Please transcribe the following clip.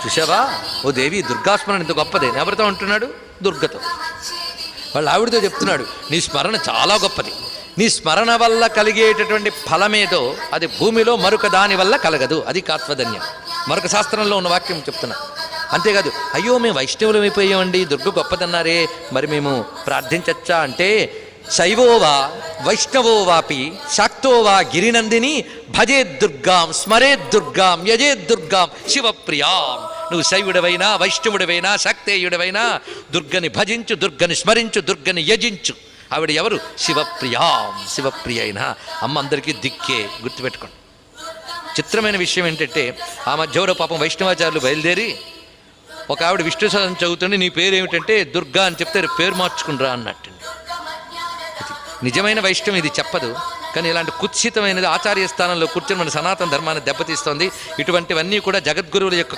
చూసావా ఓ దేవి దుర్గాస్మరణ ఇంత గొప్పదే. ఎవరితో అంటున్నాడు? దుర్గతో. వాళ్ళ ఆవిడతో చెప్తున్నాడు, నీ స్మరణ చాలా గొప్పది. నీ స్మరణ వల్ల కలిగేటటువంటి ఫలమేదో అది భూమిలో మరొక దాని వల్ల కలగదు. అది కాత్వధన్యం. మరొక శాస్త్రంలో ఉన్న వాక్యం చెప్తున్నా. అంతేకాదు, అయ్యో మేము వైష్ణవులం అయిపోయామండి, దుర్గ గొప్పదన్నారే, మరి మేము ప్రార్థించచ్చా అంటే, శైవోవా వైష్ణవోవాపి శాక్తోవా గిరినందిని భజేద్దుర్గాం స్మరేద్దుర్గాం యజేద్దుర్గాం శివప్రియాం. నువ్వు శైవుడవైనా వైష్ణవుడవైనా శాక్తేయుడవైనా దుర్గని భజించు, దుర్గని స్మరించు, దుర్గని యజించు. ఆవిడ ఎవరు? శివప్రియాం. శివప్రియ అయిన అమ్మ అందరికీ దిక్కే. గుర్తుపెట్టుకోండి. చిత్రమైన విషయం ఏంటంటే, ఆ మధ్యవరో పాపం వైష్ణవాచార్యులు బయలుదేరి ఒక ఆవిడ విష్ణు సహస్రం చదువుతుంటే, నీ పేరు ఏమిటంటే దుర్గా అని చెప్తే పేరు మార్చుకునిరా అన్నట్టండి. నిజమైన వైష్ణవం ఇది చెప్పదు, కానీ ఇలాంటి కుత్సితమైనది ఆచార్య స్థానంలో కూర్చొని మన సనాతన ధర్మాన్ని దెబ్బతీస్తోంది. ఇటువంటివన్నీ కూడా జగద్గురువుల యొక్క